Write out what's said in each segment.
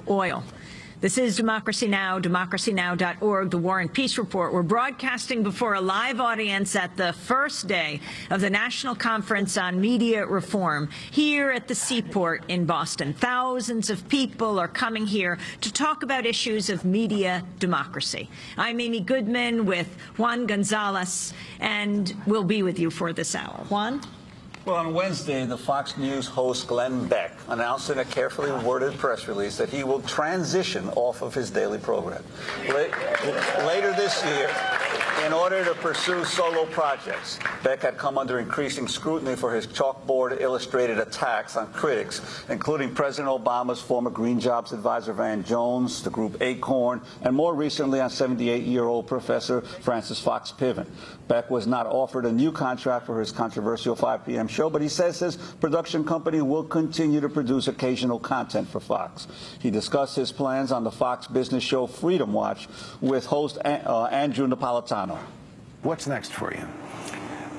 oil. This is Democracy Now!, democracynow.org, the War and Peace Report. We're broadcasting before a live audience at the first day of the National Conference on Media Reform here at the Seaport in Boston. Thousands of people are coming here to talk about issues of media democracy. I'm Amy Goodman with Juan Gonzalez, and we'll be with you for this hour. Juan? Well, on Wednesday, the Fox News host Glenn Beck announced in a carefully worded press release that he will transition off of his daily program later this year in order to pursue solo projects. Beck had come under increasing scrutiny for his chalkboard illustrated attacks on critics, including President Obama's former Green Jobs advisor Van Jones, the group Acorn, and more recently on 78-year-old Professor Francis Fox Piven. Beck was not offered a new contract for his controversial 5 p.m. show, but he says his production company will continue to produce occasional content for Fox. He discussed his plans on the Fox business show Freedom Watch with host Andrew Napolitano. What's next for you?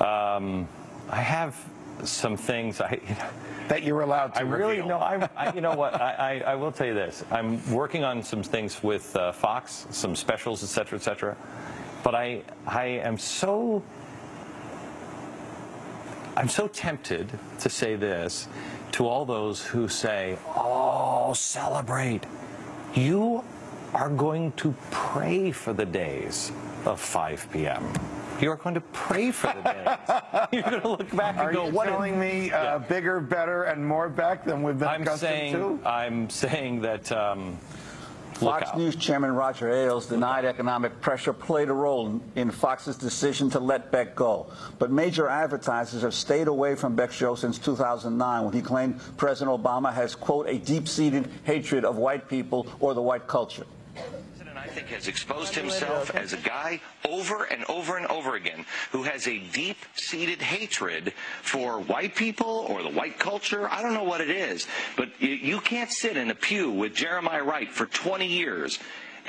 I have some things that you're allowed to reveal. Really, no, you know what, I will tell you this. I'm working on some things with Fox, some specials, et cetera, but I am so tempted to say this to all those who say, oh, celebrate. You are going to pray for the days of 5 p.m. You are going to pray for the days. You're going to look back and go, what? Are you telling me bigger, better, and more Beck than we've been accustomed to? I'm saying that... Fox News Chairman Roger Ailes denied economic pressure played a role in Fox's decision to let Beck go. But major advertisers have stayed away from Beck's show since 2009 when he claimed President Obama has, quote, a deep-seated hatred of white people or the white culture. I think has exposed himself as a guy over and over and over again who has a deep-seated hatred for white people or the white culture. I don't know what it is, but you can't sit in a pew with Jeremiah Wright for 20 years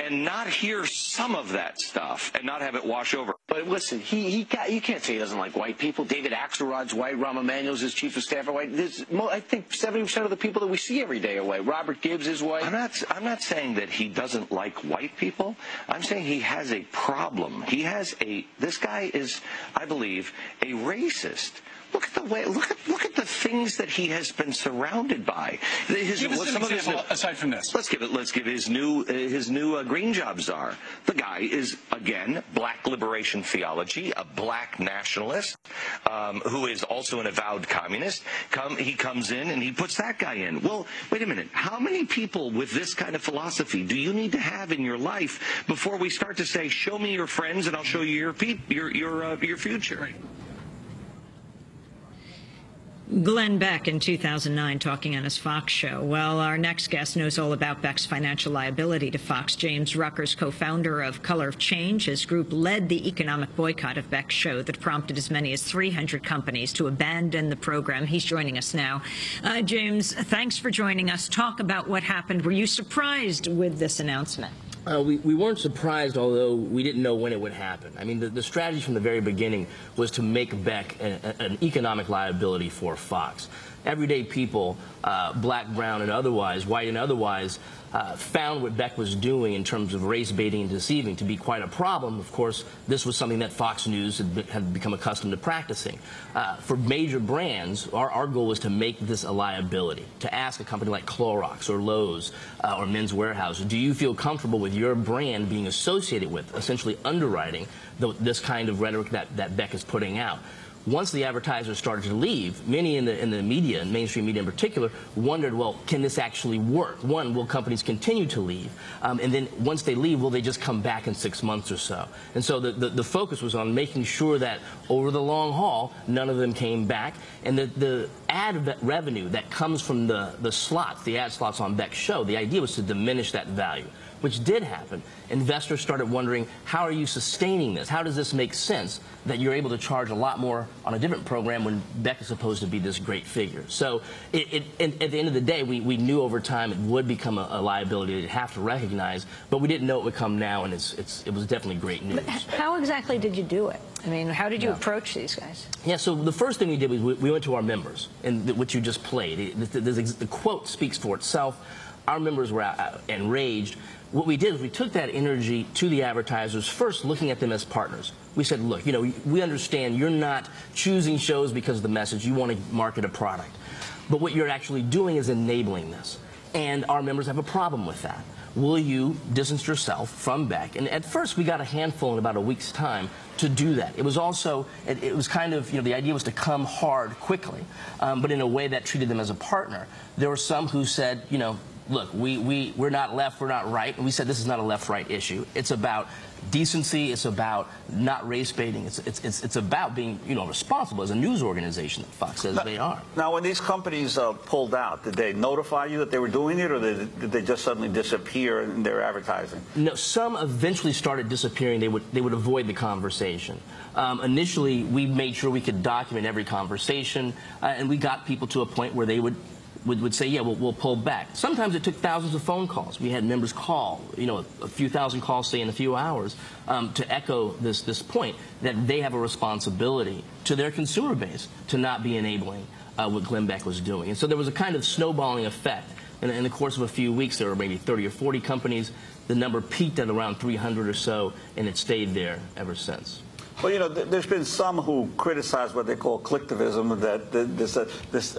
and not hear some of that stuff and not have it wash over. But listen, you can't say he doesn't like white people. David Axelrod's white. Rahm Emanuel's his chief of staff are white. I think 70% of the people that we see every day are white. Robert Gibbs is white. I'm not saying that he doesn't like white people. I'm saying he has a problem. This guy is, I believe, a racist. Look at the way. Look at the things that he has been surrounded by. Aside from this, let's give his new Green Job czar. The guy is again black liberation theology, a black nationalist who is also an avowed communist. He comes in and he puts that guy in. Well, wait a minute. How many people with this kind of philosophy do you need to have in your life before we start to say, "Show me your friends, and I'll show you your future"? Right. Glenn Beck in 2009 talking on his Fox show. Well, our next guest knows all about Beck's financial liability to Fox. James Rucker's co-founder of ColorOfChange. His group led the economic boycott of Beck's show that prompted as many as 300 companies to abandon the program. He's joining us now. James, thanks for joining us. Talk about what happened. Were you surprised with this announcement? We weren't surprised, although we didn't know when it would happen. I mean, the strategy from the very beginning was to make Beck an economic liability for Fox. Everyday people, black, brown, and otherwise, white and otherwise, found what Beck was doing in terms of race baiting and deceiving to be quite a problem. Of course, this was something that Fox News had become accustomed to practicing. For major brands, our goal was to make this a liability, to ask a company like Clorox or Lowe's or Men's Wearhouse, do you feel comfortable with your brand being associated with, essentially underwriting this kind of rhetoric that Beck is putting out? Once the advertisers started to leave, many in the media, and mainstream media in particular, wondered, well, can this actually work? One, will companies continue to leave? And then once they leave, will they just come back in 6 months or so? And so the focus was on making sure that over the long haul, none of them came back. And the ad revenue that comes from the ad slots on Beck's show, the idea was to diminish that value, which did happen. Investors started wondering, how are you sustaining this? How does this make sense that you're able to charge a lot more on a different program when Beck is supposed to be this great figure? So at the end of the day, we knew over time it would become a liability that you'd have to recognize, but we didn't know it would come now, and it was definitely great news. But how exactly did you do it? I mean, how did you approach these guys? Yeah, so the first thing we did was we went to our members, and what you just played. The quote speaks for itself. our members were enraged. What we did is we took that energy to the advertisers, first looking at them as partners. We said, look, we understand you're not choosing shows because of the message. You want to market a product. But what you're actually doing is enabling this. And our members have a problem with that. Will you distance yourself from Beck? And at first, we got a handful in about a week's time to do that. It was also, it was kind of, the idea was to come hard quickly, but in a way that treated them as a partner. There were some who said, look, we're not left, we're not right. And we said this is not a left-right issue. It's about decency. It's about not race baiting. It's about being, responsible as a news organization that Fox says they are. Now, when these companies pulled out, did they notify you that they were doing it, or did they just suddenly disappear in their advertising? No, some eventually started disappearing. They would avoid the conversation. Initially, we made sure we could document every conversation, and we got people to a point where they would say, yeah, we'll pull back. Sometimes it took thousands of phone calls. We had members call, a few thousand calls, say, in a few hours, to echo this point that they have a responsibility to their consumer base to not be enabling what Glenn Beck was doing. And so there was a kind of snowballing effect. And in the course of a few weeks, there were maybe 30 or 40 companies. The number peaked at around 300 or so, and it stayed there ever since. Well, there's been some who criticize what they call clicktivism, that this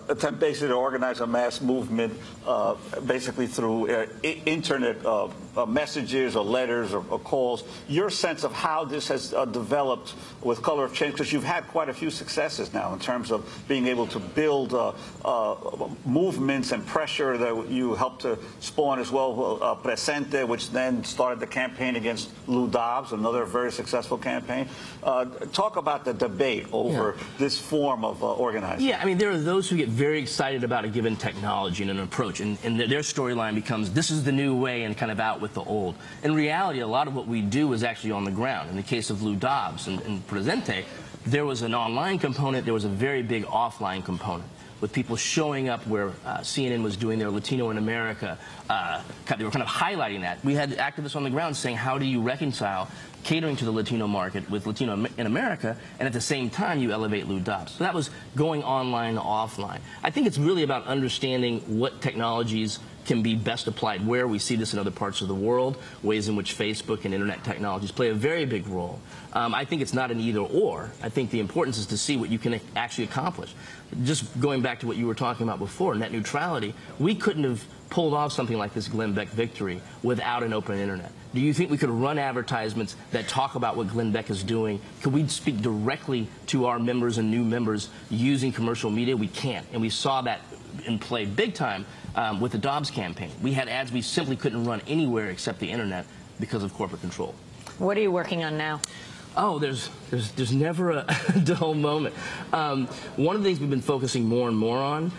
attempt basically to organize a mass movement basically through internet messages or letters or calls. Your sense of how this has developed with Color of Change, because you've had quite a few successes now in terms of being able to build movements and pressure that you helped to spawn as well. Presente, which then started the campaign against Lou Dobbs, another very successful campaign. Talk about the debate over this form of organizing. Yeah, I mean, there are those who get very excited about a given technology and an approach, and their storyline becomes, this is the new way, and kind of out with the old. In reality, a lot of what we do is actually on the ground. In the case of Lou Dobbs and Presente, there was an online component, there was a very big offline component, with people showing up where CNN was doing their Latino in America. They were kind of highlighting that. We had activists on the ground saying, how do you reconcile catering to the Latino market with Latino in America, and at the same time you elevate Lou Dobbs? So that was going online to offline. I think it's really about understanding what technologies can be best applied where. We see this in other parts of the world, ways in which Facebook and internet technologies play a very big role. I think it's not an either or. I think the importance is to see what you can actually accomplish. Just going back to what you were talking about before, net neutrality, we couldn't have pulled off something like this Glenn Beck victory without an open internet. Do you think we could run advertisements that talk about what Glenn Beck is doing? Could we speak directly to our members and new members using commercial media? We can't. And we saw that in play big time with the Dobbs campaign. We had ads we simply couldn't run anywhere except the internet because of corporate control. What are you working on now? Oh, there's never a dull moment. One of the things we've been focusing more and more on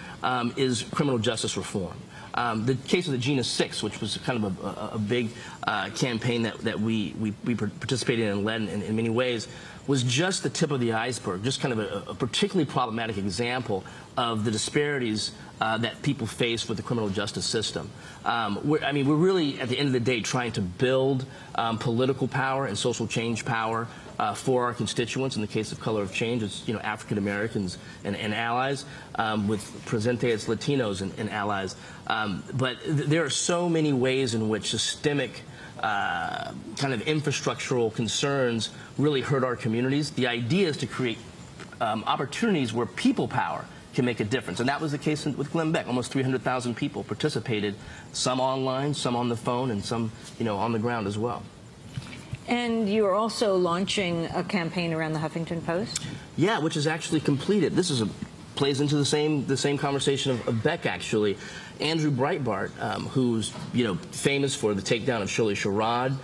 is criminal justice reform. The case of the Gina 6, which was kind of a big campaign that we participated in and led in many ways, was just the tip of the iceberg, just kind of a particularly problematic example of the disparities that people face with the criminal justice system. We're really, at the end of the day, trying to build political power and social change power for our constituents. In the case of Color of Change, it's African Americans and allies. With Presente, it's Latinos and allies. But there are so many ways in which systemic kind of infrastructural concerns really hurt our communities. The idea is to create opportunities where people power can make a difference. And that was the case with Glenn Beck. Almost 300,000 people participated, some online, some on the phone, and some on the ground as well. And you're also launching a campaign around the Huffington Post? Yeah, which is actually completed. This is plays into the same conversation of Beck, actually. Andrew Breitbart, who's famous for the takedown of Shirley Sherrod,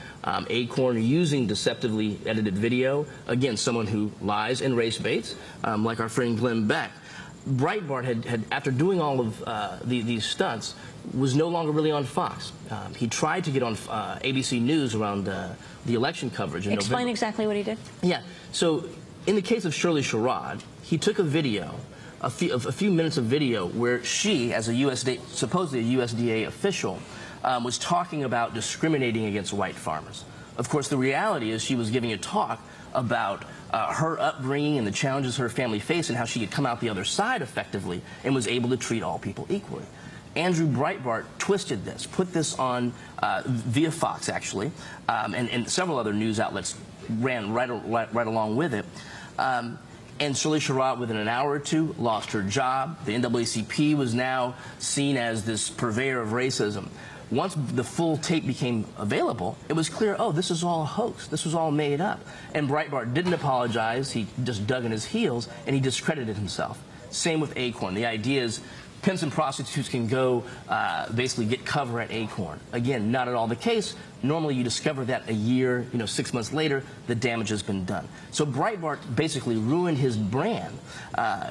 Acorn, using deceptively edited video. Again, someone who lies and race baits, like our friend Glenn Beck. Breitbart had after doing all of these stunts, was no longer really on Fox. He tried to get on ABC News around the election coverage in Explain November. Exactly what he did. Yeah. So in the case of Shirley Sherrod, he took a video, a few minutes of video, where she, as a supposedly a USDA official, was talking about discriminating against white farmers. Of course, the reality is she was giving a talk about her upbringing and the challenges her family faced and how she had come out the other side effectively and was able to treat all people equally. Andrew Breitbart twisted this, put this on via Fox, actually, and several other news outlets ran right along with it. And Shirley Sherrod, within an hour or two, lost her job. The NAACP was now seen as this purveyor of racism. Once the full tape became available, it was clear, oh, this is all a hoax. This was all made up. And Breitbart didn't apologize. He just dug in his heels, and he discredited himself. Same with Acorn. The idea is pimps and prostitutes can go basically get cover at Acorn. Again, not at all the case. Normally you discover that a year, 6 months later, the damage has been done. So Breitbart basically ruined his brand.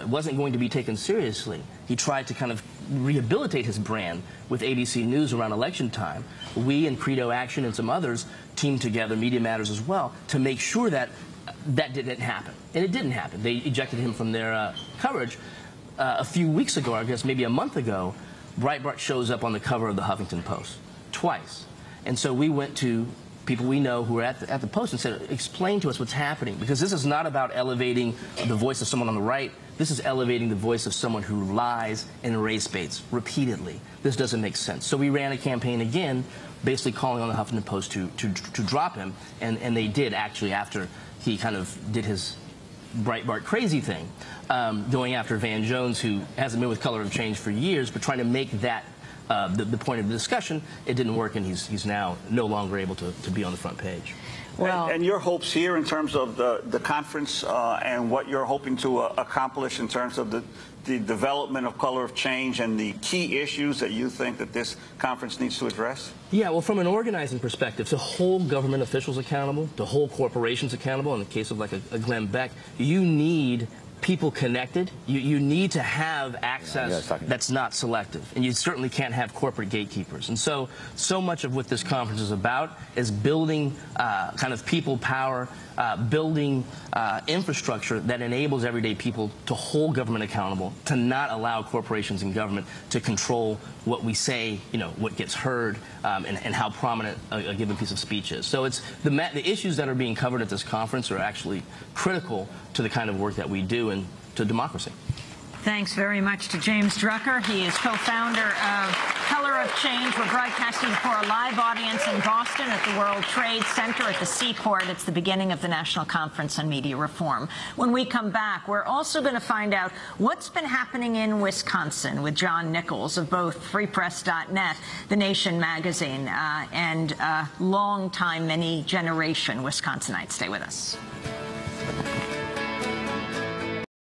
Wasn't going to be taken seriously. He tried to kind of rehabilitate his brand with ABC News around election time. We and Credo Action and some others teamed together, Media Matters as well, to make sure that that didn't happen. And it didn't happen. They ejected him from their coverage. A few weeks ago, I guess maybe a month ago, Breitbart shows up on the cover of the Huffington Post twice. And so we went to people we know who were at the Post and said, explain to us what's happening, because this is not about elevating the voice of someone on the right. This is elevating the voice of someone who lies and race baits repeatedly. This doesn't make sense. So we ran a campaign again, basically calling on the Huffington Post to drop him, and they did, actually, after he kind of did his Breitbart crazy thing, going after Van Jones, who hasn't been with Color of Change for years, but trying to make that the point of the discussion. It didn't work, and he's now no longer able to be on the front page. Well, and your hopes here in terms of the conference and what you're hoping to accomplish in terms of the development of Color of Change and the key issues that you think that this conference needs to address? Yeah, well, from an organizing perspective, to hold government officials accountable, to hold corporations accountable, in the case of like a Glenn Beck, you need people connected. You need to have access that's not selective, and you certainly can't have corporate gatekeepers. And so much of what this conference is about is building kind of people power, building infrastructure that enables everyday people to hold government accountable, to not allow corporations and government to control what we say, what gets heard, and how prominent a given piece of speech is. So it's the issues that are being covered at this conference are actually critical to the kind of work that we do and to democracy. Thanks very much to James Rucker. He is co-founder of Color of Change. We're broadcasting for a live audience in Boston at the World Trade Center at the Seaport. It's the beginning of the National Conference on Media Reform. When we come back, we're also going to find out what's been happening in Wisconsin with John Nichols of both FreePress.net, The Nation magazine, and long-time, many-generation Wisconsinites. Stay with us.